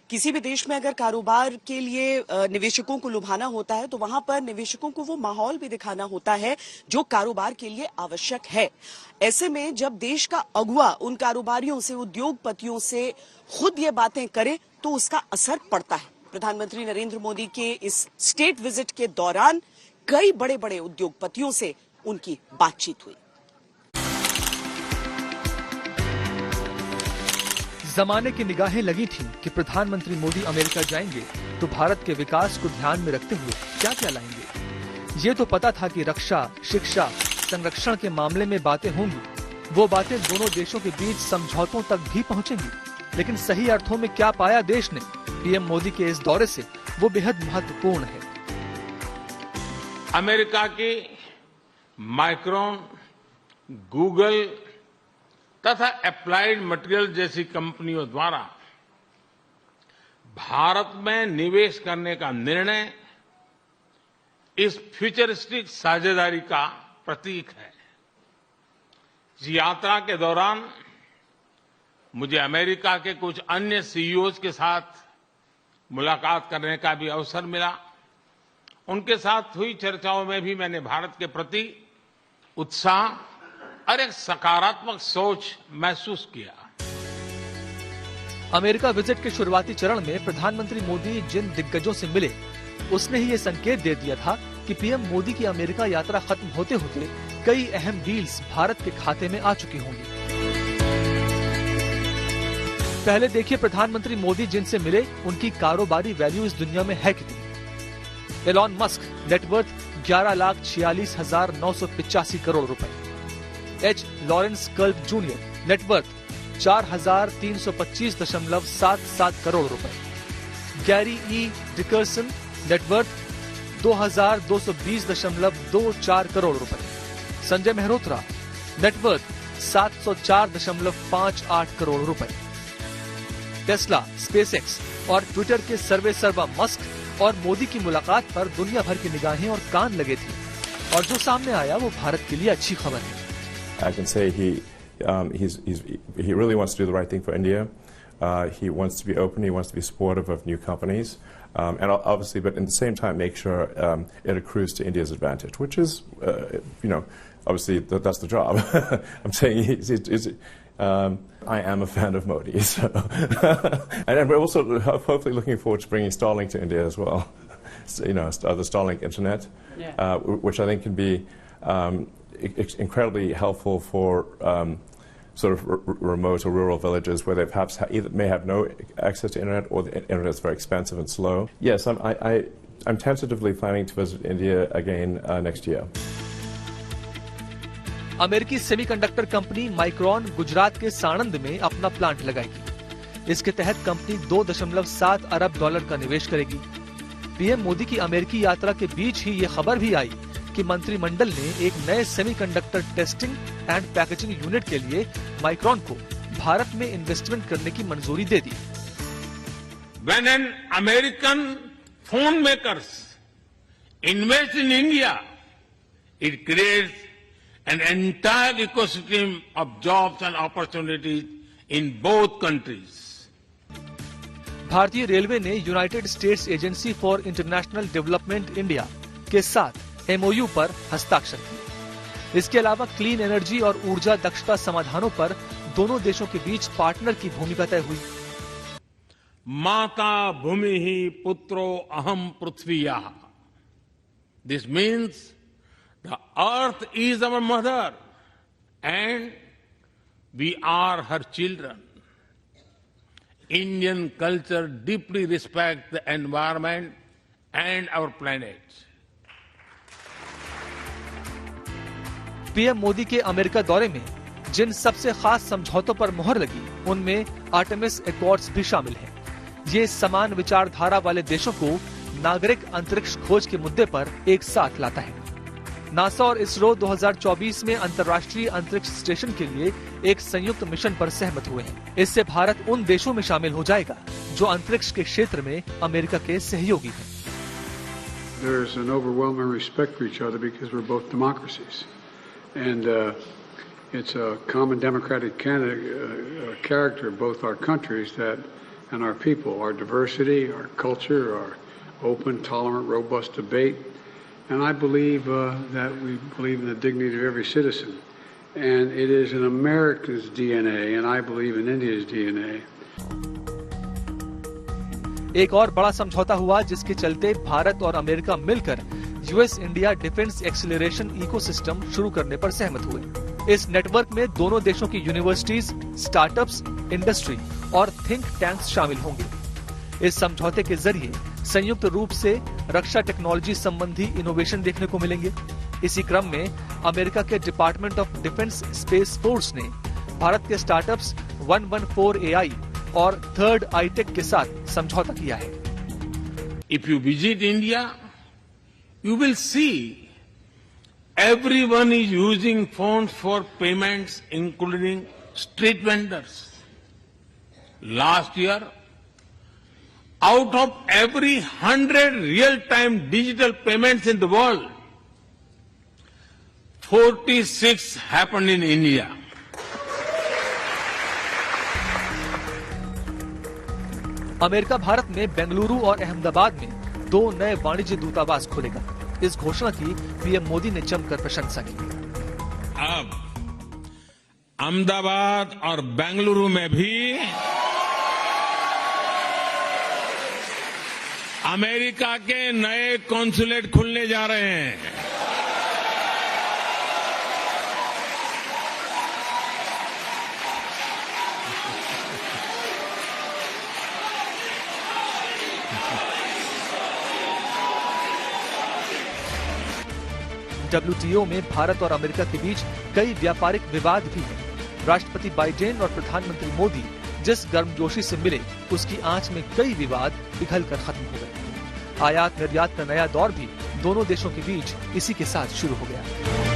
किसी भी देश में अगर कारोबार के लिए निवेशकों को लुभाना होता है तो वहां पर निवेशकों को वो माहौल भी दिखाना होता है जो कारोबार के लिए आवश्यक है। ऐसे में जब देश का अगुवा उन कारोबारियों से, उद्योगपतियों से खुद ये बातें करे तो उसका असर पड़ता है। प्रधानमंत्री नरेंद्र मोदी के इस स्टेट विजिट के दौरान कई बड़े बड़े उद्योगपतियों से उनकी बातचीत हुई। जमाने की निगाहें लगी थीं कि प्रधानमंत्री मोदी अमेरिका जाएंगे तो भारत के विकास को ध्यान में रखते हुए क्या क्या लाएंगे। ये तो पता था कि रक्षा, शिक्षा, संरक्षण के मामले में बातें होंगी। वो बातें दोनों देशों के बीच समझौतों तक भी पहुंचेंगी। लेकिन सही अर्थों में क्या पाया देश ने पीएम मोदी के इस दौरे से, वो बेहद महत्वपूर्ण है। अमेरिका की माइक्रॉन, गूगल तथा एप्लाइड मटेरियल जैसी कंपनियों द्वारा भारत में निवेश करने का निर्णय इस फ्यूचरिस्टिक साझेदारी का प्रतीक है। इस यात्रा के दौरान मुझे अमेरिका के कुछ अन्य सीईओज के साथ मुलाकात करने का भी अवसर मिला। उनके साथ हुई चर्चाओं में भी मैंने भारत के प्रति उत्साह और एक सकारात्मक सोच महसूस किया। अमेरिका विजिट के शुरुआती चरण में प्रधानमंत्री मोदी जिन दिग्गजों से मिले, उसने ही ये संकेत दे दिया था कि पीएम मोदी की अमेरिका यात्रा खत्म होते होते कई अहम डील्स भारत के खाते में आ चुकी होंगी। पहले देखिए प्रधानमंत्री मोदी जिनसे मिले, उनकी कारोबारी वैल्यू इस दुनिया में है कितनी। एलॉन मस्क, नेटवर्थ 11,46,985 करोड़ रुपए। H. Lawrence Culp junior, net worth 4,325.77 crore रुपए। Gary E. Dickerson, net worth 2,220.24 crore रुपए। संजय मेहरोत्रा, नेटवर्थ 704.58 करोड़ रुपए। टेस्ला, स्पेसएक्स और ट्विटर के सर्वेसर्वा मस्क और मोदी की मुलाकात पर दुनिया भर की निगाहें और कान लगे थे। और जो सामने आया वो भारत के लिए अच्छी खबर है। I can say he really wants to do the right thing for India. He wants to be open. He wants to be supportive of new companies, and obviously, but at the same time, make sure it accrues to India's advantage, which is, obviously that's the job. I'm saying I am a fan of Modi, so and we're also hopefully looking forward to bringing Starlink to India as well. So, the Starlink internet, which I think can be incredibly helpful for sort of remote or rural villages where they perhaps may have no access to internet, or the internet is very expensive and slow. Yes, I'm tentatively planning to visit India again next year. अमेरिकी semiconductor company micron Gujarat के साणंद में अपना plant लगाएगी। इसके तहत company $2.7 अरब का निवेश करेगी। पीएम मोदी की अमेरिकी यात्रा के बीच ही ये खबर भी आई कि मंत्रिमंडल ने एक नए semiconductor testing and packaging unit के लिए माइक्रॉन को भारत में इन्वेस्टमेंट करने की मंजूरी दे दी। When an American phone makers invest in India, it creates an entire ecosystem of jobs and opportunities in both countries. भारतीय रेलवे ने United states agency for international development India के साथ MOU पर हस्ताक्षर किए। इसके अलावा क्लीन एनर्जी और ऊर्जा दक्षता समाधानों पर दोनों देशों के बीच पार्टनर की भूमिका तय हुई। माता भूमि ही पुत्रो अहम पृथ्वीया। This means the earth is our mother and we are her children. Indian culture deeply respects the environment and our planet. PM Modi के अमेरिका दौरे में जिन सबसे खास समझौतों पर मोहर लगी, उनमें आर्टेमिस एकॉर्ड्स भी शामिल हैं। ये समान विचारधारा वाले देशों को नागरिक अंतरिक्ष खोज के मुद्दे पर एक साथ लाता है। नासा और इसरो 2024 में अंतर्राष्ट्रीय अंतरिक्ष स्टेशन के लिए एक संयुक्त मिशन पर सहमत हुए हैं। इससे भारत उन देशों में शामिल हो जाएगा जो अंतरिक्ष के क्षेत्र में अमेरिका के सहयोगी हैं। There's an overwhelming respect for each other because we're both democracies, and it's a common democratic character of both our countries that and our people, our diversity, our culture, our open, tolerant, robust debate. And I believe that we believe in the dignity of every citizen. And it is in America's DNA, and I believe in India's DNA. एक और बड़ा समझौता हुआ जिसके चलते भारत और America मिलकर US India defence acceleration ecosystem शुरू करने पर सहमत हुए। इस नेटवर्क में दोनों देशों की यूनिवर्सिटीज, स्टार्टअप्स, इंडस्ट्री और थिंक टैंक्स शामिल होंगे। इस समझौते के जरिए संयुक्त रूप से रक्षा टेक्नोलॉजी संबंधी इनोवेशन देखने को मिलेंगे। इसी क्रम में अमेरिका के department of defence space force ने भारत के स्टार्टअप्स 114 AI और थर्ड आईटेक के साथ समझौता किया है। If you visit India, you will see everyone is using phones for payments, including street vendors. Last year, out of every 100 real-time digital payments in the world, 46 happened in India. America Bharat में बेंगलुरु और अहमदाबाद में 2 नए वाणिज्य दूतावास खोलेगा। इस घोषणा की पीएम मोदी ने जमकर प्रशंसा की। अब अहमदाबाद और बेंगलुरु में भी अमेरिका के नए कॉन्सुलेट खुलने जा रहे हैं। WTO में भारत और अमेरिका के बीच कई व्यापारिक विवाद भी हैं। राष्ट्रपति बाइडेन और प्रधानमंत्री मोदी जिस गर्मजोशी से मिले उसकी आंच में कई विवाद पिघलकर खत्म हो गए। आयात निर्यात का नया दौर भी दोनों देशों के बीच इसी के साथ शुरू हो गया।